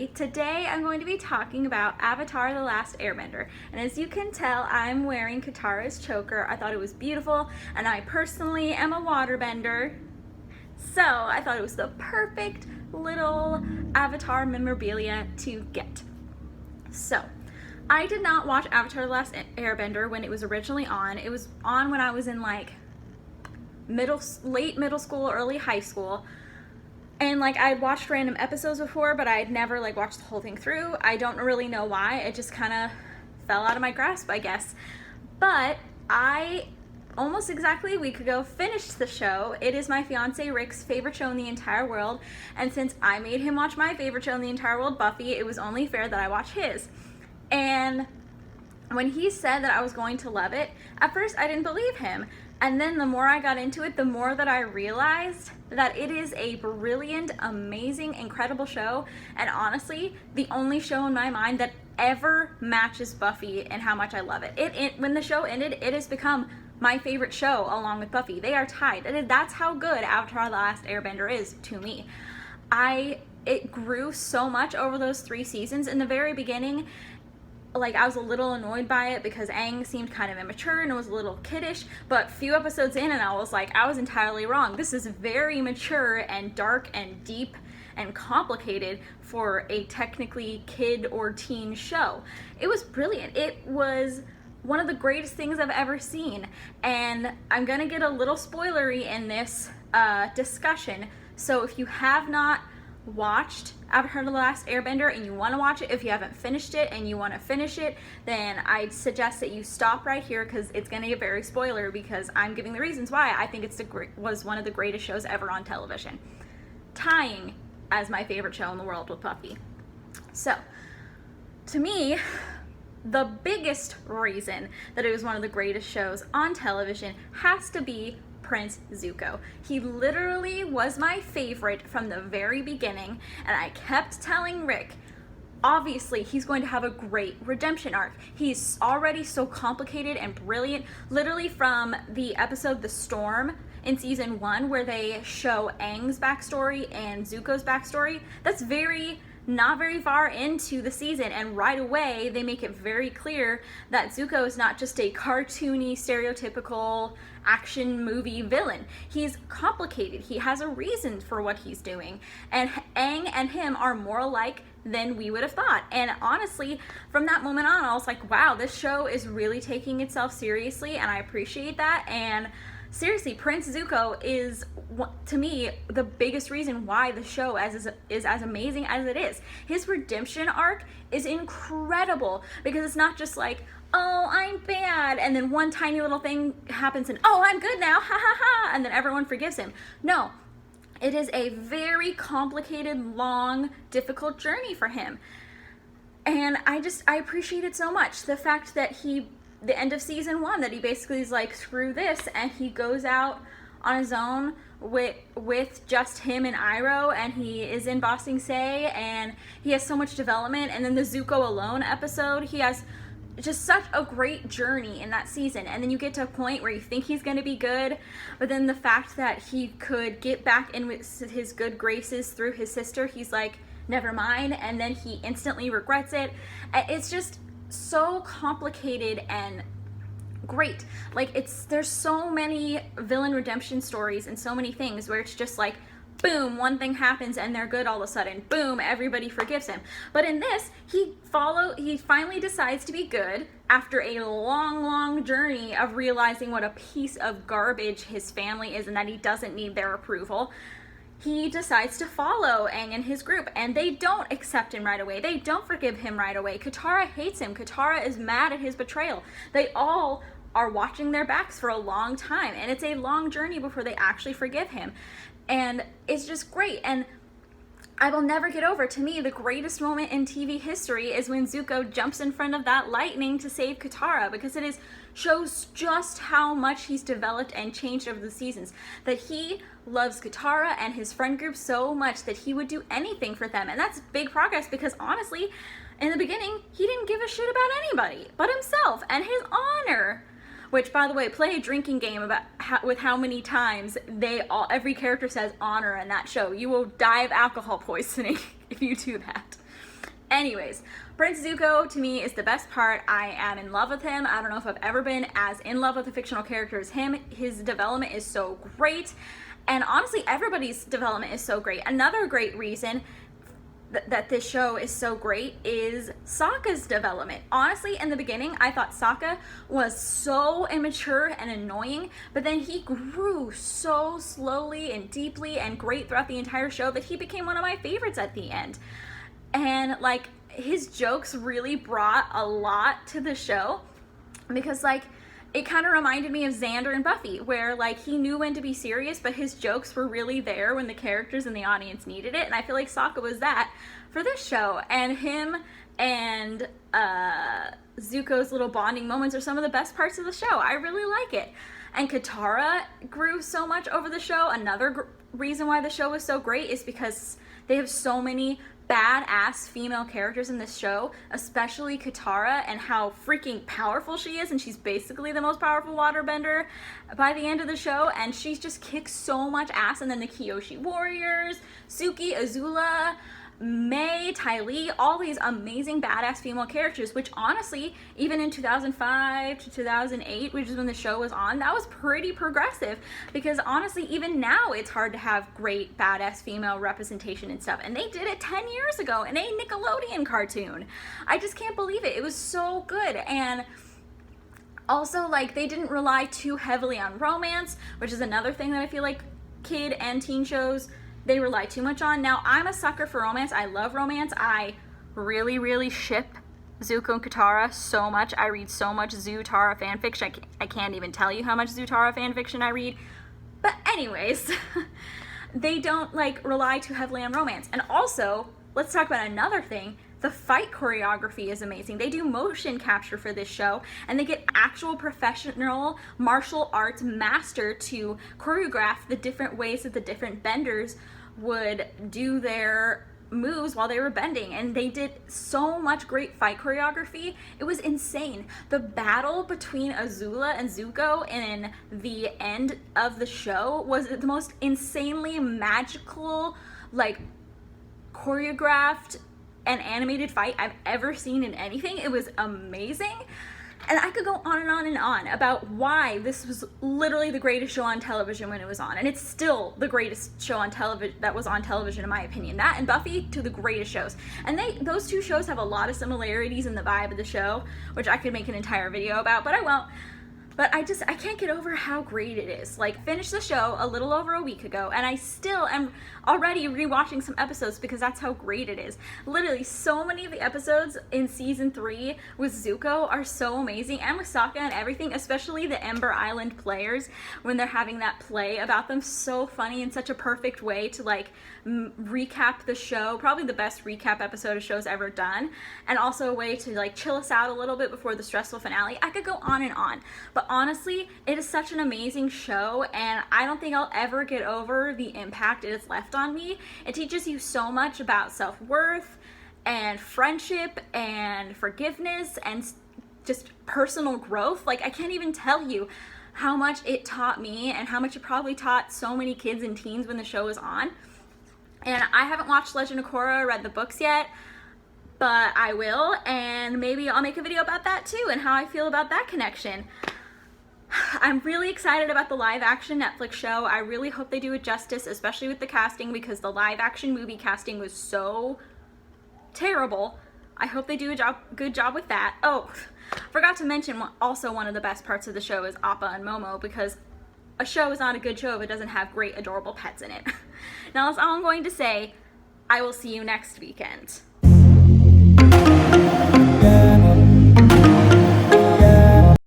everybody. Today I'm going to be talking about Avatar: The Last Airbender. And as you can tell, I'm wearing Katara's choker. I thought it was beautiful, and I personally am a waterbender. So I thought it was the perfect little Avatar memorabilia to get. So I did not watch Avatar: The Last Airbender when it was originally on. It was on when I was in like late middle school, early high school. And like I had watched random episodes before, but I had never like watched the whole thing through. I don't really know why. It just kind of fell out of my grasp, I guess. But I almost exactly a week ago finished the show. It is my fiance Rick's favorite show in the entire world. And since I made him watch my favorite show in the entire world, Buffy, it was only fair that I watch his. And when he said that I was going to love it, at first I didn't believe him. And then the more I got into it, the more that I realized that it is a brilliant, amazing, incredible show. And honestly, the only show in my mind that ever matches Buffy and how much I love it. When the show ended, it has become my favorite show along with Buffy. They are tied. That's how good Avatar: The Last Airbender is to me. It grew so much over those 3 seasons. In the very beginning, like I was a little annoyed by it because Aang seemed kind of immature and was a little kiddish, but a few episodes in and I was like, I was entirely wrong. This is very mature and dark and deep and complicated for a technically kid or teen show. It was brilliant. It was one of the greatest things I've ever seen, and I'm gonna get a little spoilery in this discussion, so if you have not watched Avatar: The Last Airbender and you want to watch it, if you haven't finished it and you want to finish it, then I'd suggest that you stop right here because it's going to get very spoiler, because I'm giving the reasons why I think was one of the greatest shows ever on television, tying as my favorite show in the world with Buffy. So to me, the biggest reason that it was one of the greatest shows on television has to be Prince Zuko. He literally was my favorite from the very beginning, and I kept telling Rick, obviously he's going to have a great redemption arc. He's already so complicated and brilliant, literally from the episode The Storm in season 1 where they show Aang's backstory and Zuko's backstory. That's not very far into the season, and right away they make it very clear that Zuko is not just a cartoony, stereotypical action movie villain. He's complicated. He has a reason for what he's doing, and Aang and him are more alike than we would have thought. And honestly, from that moment on, I was like, wow, this show is really taking itself seriously, and I appreciate that. And seriously, Prince Zuko is, to me, the biggest reason why the show is as amazing as it is. His redemption arc is incredible, because it's not just like, oh, I'm bad, and then one tiny little thing happens and, oh, I'm good now, ha ha ha, and then everyone forgives him. No, it is a very complicated, long, difficult journey for him. And I appreciate it so much. The fact that the end of season 1, that he basically is like, screw this, and he goes out on his own with just him and Iroh, and he is in Ba Sing Se, and he has so much development. And then the Zuko alone episode, he has just such a great journey in that season. And then you get to a point where you think he's going to be good, but then the fact that he could get back in with his good graces through his sister, he's like, never mind, and then he instantly regrets it. It's just so complicated and great. Like, there's so many villain redemption stories and so many things where it's just like, boom, one thing happens and they're good all of a sudden. Boom, everybody forgives him. But in this, he finally decides to be good after a long, long journey of realizing what a piece of garbage his family is and that he doesn't need their approval. He decides to follow Aang and his group, and they don't accept him right away. They don't forgive him right away. Katara hates him. Katara is mad at his betrayal. They all are watching their backs for a long time, and it's a long journey before they actually forgive him. And it's just great. And I will never get over, to me, the greatest moment in TV history is when Zuko jumps in front of that lightning to save Katara, because it shows just how much he's developed and changed over the seasons, that he loves Katara and his friend group so much that he would do anything for them. And that's big progress, because honestly, in the beginning, he didn't give a shit about anybody but himself and his honor. Which, by the way, play a drinking game about with how many times every character says honor in that show. You will die of alcohol poisoning if you do that. Anyways, Prince Zuko to me is the best part. I am in love with him. I don't know if I've ever been as in love with a fictional character as him. His development is so great. And honestly, everybody's development is so great. Another great reason that this show is so great is Sokka's development. Honestly, in the beginning, I thought Sokka was so immature and annoying, but then he grew so slowly and deeply and great throughout the entire show that he became one of my favorites at the end. And like, his jokes really brought a lot to the show, because like, it kind of reminded me of Xander and Buffy, where like he knew when to be serious, but his jokes were really there when the characters and the audience needed it. And I feel like Sokka was that for this show. And him and Zuko's little bonding moments are some of the best parts of the show. I really like it. And Katara grew so much over the show. Another reason why the show was so great is because they have so many badass female characters in this show, especially Katara, and how freaking powerful she is, and she's basically the most powerful waterbender by the end of the show, and she just kicks so much ass. And then the Kyoshi warriors, Suki, Azula, May, Ty Lee, all these amazing badass female characters, which honestly, even in 2005 to 2008, which is when the show was on, that was pretty progressive, because honestly, even now, it's hard to have great badass female representation and stuff, and they did it 10 years ago in a Nickelodeon cartoon. I just can't believe it. It was so good. And also, like, they didn't rely too heavily on romance, which is another thing that I feel like kid and teen shows, they rely too much on. Now, I'm a sucker for romance. I love romance. I really, really ship Zuko and Katara so much. I read so much Zoo-Tara fanfiction. I can't even tell you how much Zoo-Tara fanfiction I read. But anyways, they don't like rely too heavily on romance. And also, let's talk about another thing. The fight choreography is amazing. They do motion capture for this show, and they get actual professional martial arts master to choreograph the different ways that the different benders would do their moves while they were bending. And they did so much great fight choreography. It was insane. The battle between Azula and Zuko in the end of the show was the most insanely magical, like, choreographed and animated fight I've ever seen in anything. It was amazing. And I could go on and on and on about why this was literally the greatest show on television when it was on. And it's still the greatest show on television that was on television, in my opinion. That and Buffy, two of the greatest shows. And those two shows have a lot of similarities in the vibe of the show, which I could make an entire video about, but I won't. But I can't get over how great it is. Like, finished the show a little over a week ago, and I still am already rewatching some episodes because that's how great it is. Literally, so many of the episodes in season 3 with Zuko are so amazing, and with Sokka and everything, especially the Ember Island players, when they're having that play about them. So funny and such a perfect way to, like, recap the show. Probably the best recap episode a show's ever done, and also a way to, like, chill us out a little bit before the stressful finale. I could go on and on, but honestly, it is such an amazing show, and I don't think I'll ever get over the impact it has left on me. It teaches you so much about self-worth and friendship and forgiveness and just personal growth. Like, I can't even tell you how much it taught me and how much it probably taught so many kids and teens when the show was on. And I haven't watched Legend of Korra or read the books yet, but I will, and maybe I'll make a video about that too and how I feel about that connection. I'm really excited about the live action Netflix show. I really hope they do it justice, especially with the casting, because the live action movie casting was so terrible. I hope they do a good job with that. Oh, forgot to mention, also one of the best parts of the show is Appa and Momo, because a show is not a good show if it doesn't have great, adorable pets in it. Now that's all I'm going to say. I will see you next weekend.